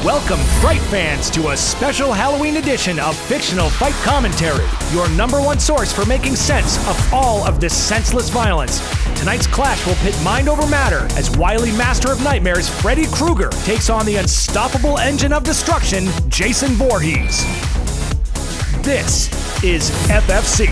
Welcome, Fright fans, to a special Halloween edition of Fictional Fight Commentary, your #1 source for making sense of all of this senseless violence. Tonight's clash will pit mind over matter as wily master of nightmares Freddy Krueger takes on the unstoppable engine of destruction, Jason Voorhees. This is FFC.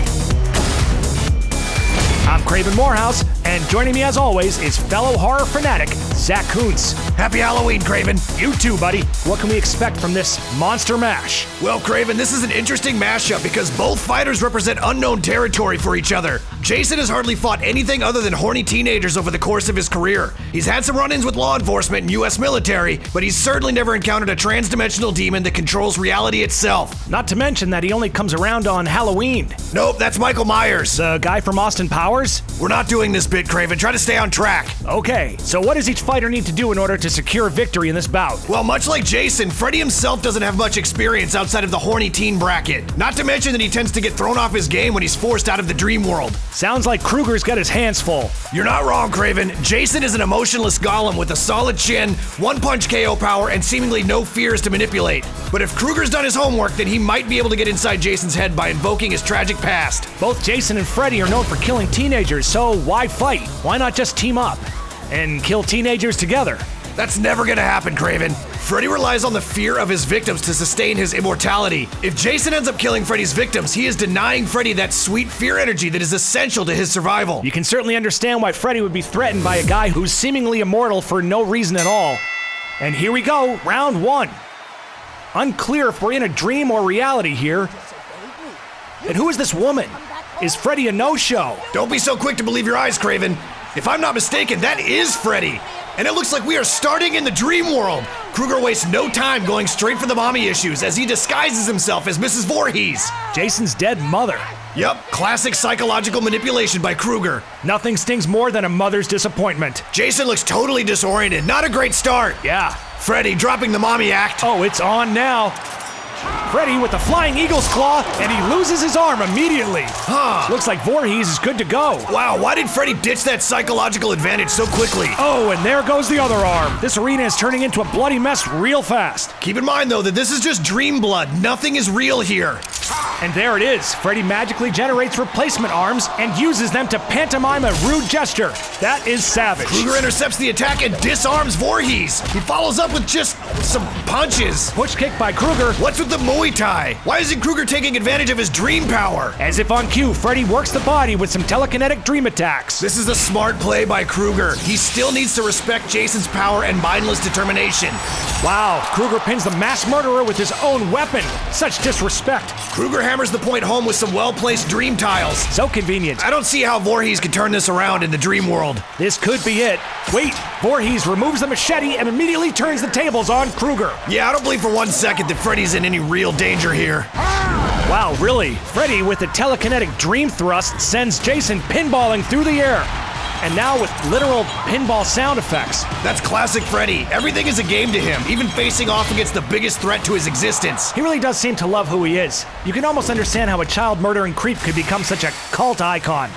I'm Craven Morehouse, and joining me as always is fellow horror fanatic, Zak Kuntz. Happy Halloween, Craven. You too, buddy. What can we expect from this monster mash? Well, Craven, this is an interesting mashup because both fighters represent unknown territory for each other. Jason has hardly fought anything other than horny teenagers over the course of his career. He's had some run-ins with law enforcement and US military, but he's certainly never encountered a trans-dimensional demon that controls reality itself. Not to mention that he only comes around on Halloween. Nope, that's Michael Myers. The guy from Austin Powers? We're not doing this bit, Craven. Try to stay on track. Okay, so what does each fighter need to do in order to secure victory in this bout? Well, much like Jason, Freddy himself doesn't have much experience outside of the horny teen bracket. Not to mention that he tends to get thrown off his game when he's forced out of the dream world. Sounds like Krueger's got his hands full. You're not wrong, Craven. Jason is an emotionless golem with a solid chin, one-punch KO power, and seemingly no fears to manipulate. But if Krueger's done his homework, then he might be able to get inside Jason's head by invoking his tragic past. Both Jason and Freddy are known for killing teenagers, so why fight? Why not just team up and kill teenagers together? That's never gonna happen, Craven. Freddy relies on the fear of his victims to sustain his immortality. If Jason ends up killing Freddy's victims, he is denying Freddy that sweet fear energy that is essential to his survival. You can certainly understand why Freddy would be threatened by a guy who's seemingly immortal for no reason at all. And here we go, round 1. Unclear if we're in a dream or reality here. And who is this woman? Is Freddy a no-show? Don't be so quick to believe your eyes, Craven. If I'm not mistaken, that is Freddy. And it looks like we are starting in the dream world. Krueger wastes no time going straight for the mommy issues as he disguises himself as Mrs. Voorhees, Jason's dead mother. Yup, classic psychological manipulation by Krueger. Nothing stings more than a mother's disappointment. Jason looks totally disoriented. Not a great start. Yeah. Freddy dropping the mommy act. Oh, it's on now. Freddy with the flying eagle's claw, and he loses his arm immediately. Looks like Voorhees is good to go. Wow, why did Freddy ditch that psychological advantage so quickly? Oh, and there goes the other arm. This arena is turning into a bloody mess real fast. Keep in mind, though, that this is just dream blood. Nothing is real here. And there it is. Freddy magically generates replacement arms and uses them to pantomime a rude gesture. That is savage. Krueger intercepts the attack and disarms Voorhees. He follows up with just some punches. Push kick by Krueger. What's with the Muay Thai? Why isn't Krueger taking advantage of his dream power? As if on cue, Freddy works the body with some telekinetic dream attacks. This is a smart play by Krueger. He still needs to respect Jason's power and mindless determination. Wow, Krueger pins the mass murderer with his own weapon. Such disrespect. Krueger hammers the point home with some well-placed dream tiles. So convenient. I don't see how Voorhees can turn this around in the dream world. This could be it. Wait, Voorhees removes the machete and immediately turns the tables on Krueger. Yeah, I don't believe for 1 second that Freddy's in any real danger here. Wow, really? Freddy with the telekinetic dream thrust sends Jason pinballing through the air. And now with literal pinball sound effects. That's classic Freddy. Everything is a game to him, even facing off against the biggest threat to his existence. He really does seem to love who he is. You can almost understand how a child murdering creep could become such a cult icon.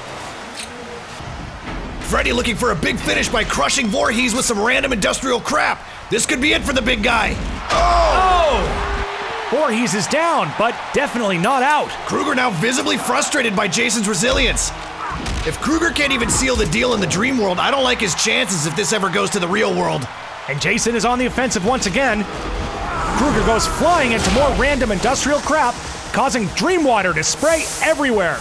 Freddy looking for a big finish by crushing Voorhees with some random industrial crap. This could be it for the big guy. Oh! Voorhees is down, but definitely not out. Krueger now visibly frustrated by Jason's resilience. If Krueger can't even seal the deal in the dream world, I don't like his chances if this ever goes to the real world. And Jason is on the offensive once again. Krueger goes flying into more random industrial crap, causing dream water to spray everywhere.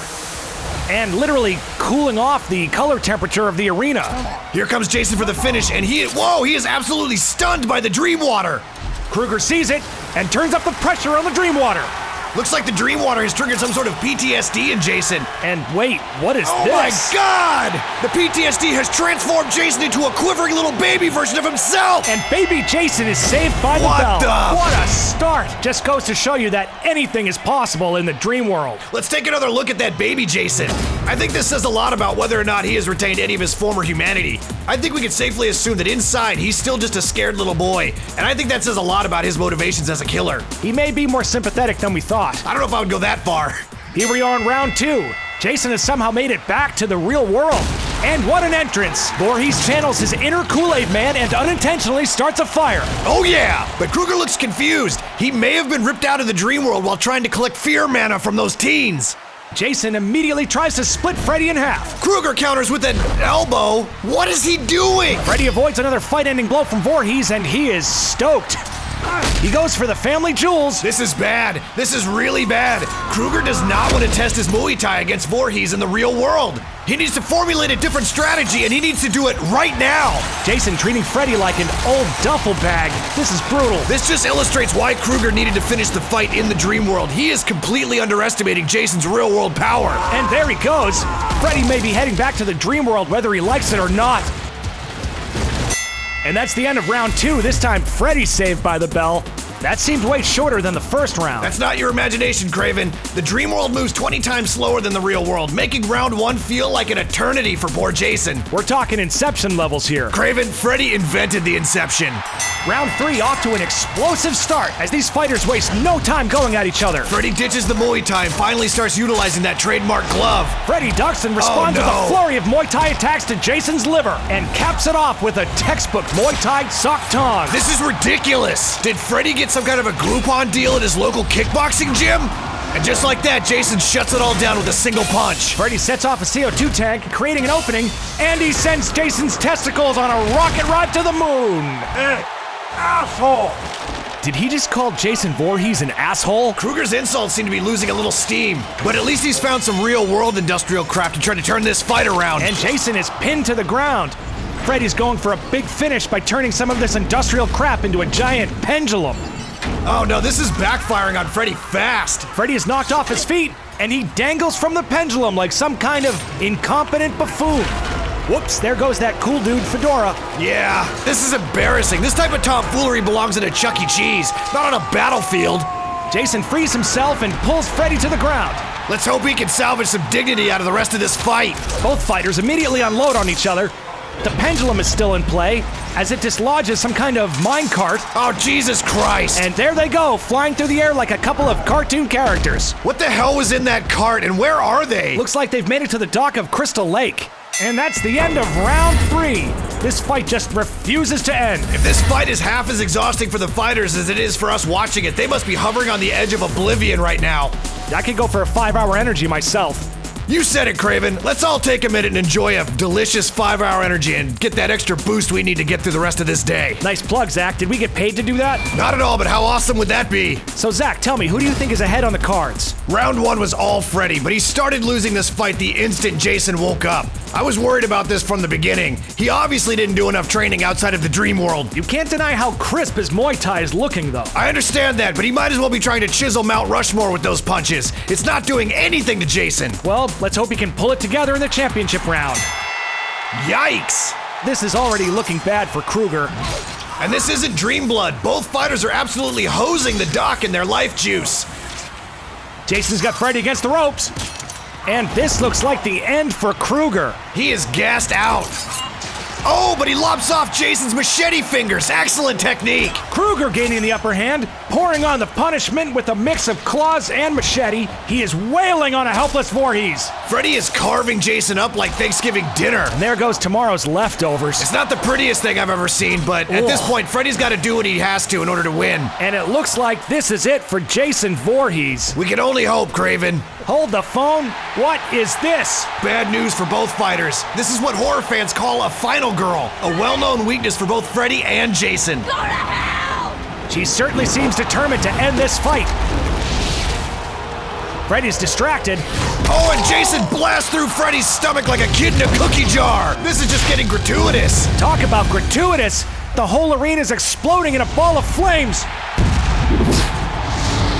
And literally cooling off the color temperature of the arena. Here comes Jason for the finish, and he is absolutely stunned by the dream water. Krueger sees it and turns up the pressure on the dream water. Looks like the dream water has triggered some sort of PTSD in Jason. And wait, what is this? Oh my God! The PTSD has transformed Jason into a quivering little baby version of himself! And baby Jason is saved by the bell. What a start! Just goes to show you that anything is possible in the dream world. Let's take another look at that baby Jason. I think this says a lot about whether or not he has retained any of his former humanity. I think we can safely assume that inside he's still just a scared little boy. And I think that says a lot about his motivations as a killer. He may be more sympathetic than we thought. I don't know if I would go that far. Here we are in round 2. Jason has somehow made it back to the real world. And what an entrance! Voorhees channels his inner Kool-Aid man and unintentionally starts a fire. Oh yeah, but Kruger looks confused. He may have been ripped out of the dream world while trying to collect fear mana from those teens. Jason immediately tries to split Freddy in half. Kruger counters with an elbow. What is he doing? Freddy avoids another fight-ending blow from Voorhees, and he is stoked. He goes for the family jewels. This is bad. This is really bad. Kruger does not want to test his Muay Thai against Voorhees in the real world. He needs to formulate a different strategy, and he needs to do it right now. Jason treating Freddy like an old duffel bag. This is brutal. This just illustrates why Kruger needed to finish the fight in the dream world. He is completely underestimating Jason's real world power. And there he goes. Freddy may be heading back to the dream world whether he likes it or not. And that's the end of round 2. This time, Freddy's saved by the bell. That seemed way shorter than the first round. That's not your imagination, Craven. The dream world moves 20 times slower than the real world, making round 1 feel like an eternity for poor Jason. We're talking Inception levels here. Craven, Freddy invented the Inception. Round 3 off to an explosive start as these fighters waste no time going at each other. Freddy ditches the Muay Thai and finally starts utilizing that trademark glove. Freddy ducks and responds with a flurry of Muay Thai attacks to Jason's liver and caps it off with a textbook Muay Thai sock tongue. This is ridiculous. Did Freddy get some kind of a Groupon deal at his local kickboxing gym? And just like that, Jason shuts it all down with a single punch. Freddy sets off a CO2 tank, creating an opening, and he sends Jason's testicles on a rocket ride to the moon. Asshole! Did he just call Jason Voorhees an asshole? Kruger's insults seem to be losing a little steam, but at least he's found some real-world industrial crap to try to turn this fight around. And Jason is pinned to the ground. Freddy's going for a big finish by turning some of this industrial crap into a giant pendulum. Oh no, this is backfiring on Freddy fast. Freddy is knocked off his feet, and he dangles from the pendulum like some kind of incompetent buffoon. Whoops, there goes that cool dude fedora. Yeah, this is embarrassing. This type of tomfoolery belongs in a Chuck E. Cheese, not on a battlefield. Jason frees himself and pulls Freddy to the ground. Let's hope he can salvage some dignity out of the rest of this fight. Both fighters immediately unload on each other. The pendulum is still in play as it dislodges some kind of minecart. Oh, Jesus Christ. And there they go, flying through the air like a couple of cartoon characters. What the hell was in that cart and where are they? Looks like they've made it to the dock of Crystal Lake. And that's the end of round 3. This fight just refuses to end. If this fight is half as exhausting for the fighters as it is for us watching it, they must be hovering on the edge of oblivion right now. I could go for a 5-hour energy myself. You said it, Craven. Let's all take a minute and enjoy a delicious 5-hour energy and get that extra boost we need to get through the rest of this day. Nice plug, Zach. Did we get paid to do that? Not at all, but how awesome would that be? So, Zach, tell me, who do you think is ahead on the cards? Round 1 was all Freddy, but he started losing this fight the instant Jason woke up. I was worried about this from the beginning. He obviously didn't do enough training outside of the dream world. You can't deny how crisp his Muay Thai is looking, though. I understand that, but he might as well be trying to chisel Mount Rushmore with those punches. It's not doing anything to Jason. Well, let's hope he can pull it together in the championship round. Yikes! This is already looking bad for Kruger. And this isn't Dream Blood. Both fighters are absolutely hosing the dock in their life juice. Jason's got Freddy against the ropes. And this looks like the end for Kruger. He is gassed out. Oh, but he lops off Jason's machete fingers. Excellent technique. Kruger gaining the upper hand, pouring on the punishment with a mix of claws and machete. He is wailing on a helpless Voorhees. Freddy is carving Jason up like Thanksgiving dinner. And there goes tomorrow's leftovers. It's not the prettiest thing I've ever seen, but at this point, Freddy's got to do what he has to in order to win. And it looks like this is it for Jason Voorhees. We can only hope, Craven. Hold the phone. What is this? Bad news for both fighters. This is what horror fans call a final girl, a well-known weakness for both Freddy and Jason. Go to hell! She certainly seems determined to end this fight. Freddy's distracted. Oh, and Jason blasts through Freddy's stomach like a kid in a cookie jar. This is just getting gratuitous. Talk about gratuitous. The whole arena is exploding in a ball of flames.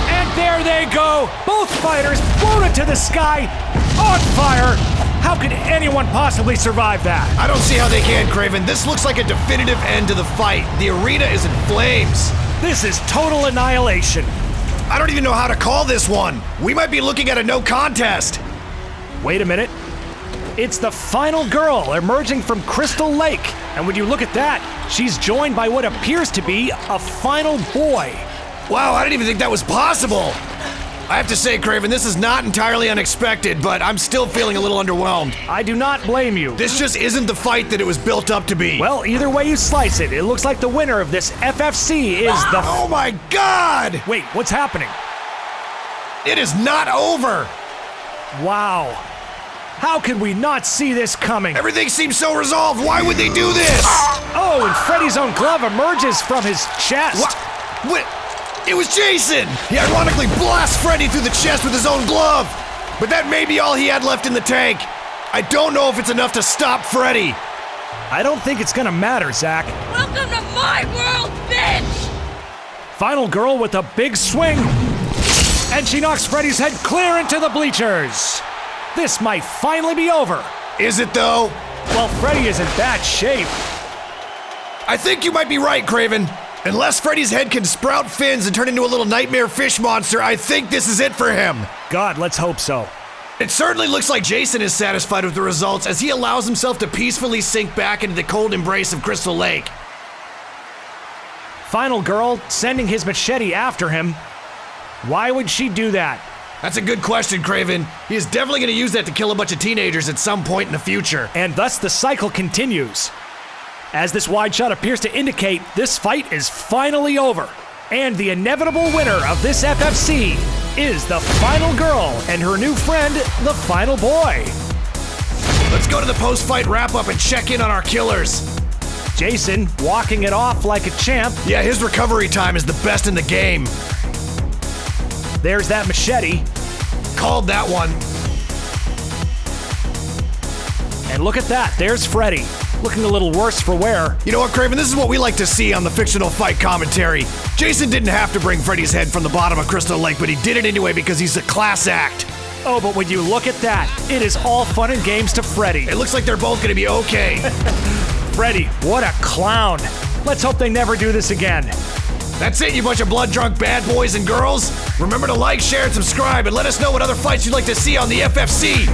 And there they go. Both fighters blown into the sky, on fire. How could anyone possibly survive that? I don't see how they can, Craven. This looks like a definitive end to the fight. The arena is in flames. This is total annihilation. I don't even know how to call this one. We might be looking at a no contest. Wait a minute. It's the final girl emerging from Crystal Lake. And when you look at that, she's joined by what appears to be a final boy. Wow, I didn't even think that was possible. I have to say, Craven, this is not entirely unexpected, but I'm still feeling a little underwhelmed. I do not blame you. This just isn't the fight that it was built up to be. Well, either way you slice it, it looks like the winner of this FFC is the... Oh my God! Wait, what's happening? It is not over! Wow. How could we not see this coming? Everything seems so resolved. Why would they do this? Oh, and Freddy's own glove emerges from his chest. What? It was Jason! He ironically blasts Freddy through the chest with his own glove! But that may be all he had left in the tank. I don't know if it's enough to stop Freddy. I don't think it's gonna matter, Zak. Welcome to my world, bitch! Final girl with a big swing. And she knocks Freddy's head clear into the bleachers. This might finally be over. Is it though? Well, Freddy is in bad shape. I think you might be right, Craven. Unless Freddy's head can sprout fins and turn into a little nightmare fish monster, I think this is it for him. God, let's hope so. It certainly looks like Jason is satisfied with the results as he allows himself to peacefully sink back into the cold embrace of Crystal Lake. Final girl sending his machete after him. Why would she do that? That's a good question, Craven. He is definitely going to use that to kill a bunch of teenagers at some point in the future. And thus the cycle continues. As this wide shot appears to indicate, this fight is finally over. And the inevitable winner of this FFC is the final girl and her new friend, the final boy. Let's go to the post-fight wrap-up and check in on our killers. Jason walking it off like a champ. Yeah, his recovery time is the best in the game. There's that machete. Called that one. And look at that, there's Freddy. Looking a little worse for wear. You know what, Craven? This is what we like to see on the fictional fight commentary. Jason didn't have to bring Freddy's head from the bottom of Crystal Lake, but he did it anyway because he's a class act. Oh, but when you look at that, it is all fun and games to Freddy. It looks like they're both gonna be okay. Freddy, what a clown. Let's hope they never do this again. That's it, you bunch of blood-drunk bad boys and girls. Remember to like, share, and subscribe, and let us know what other fights you'd like to see on the FFC.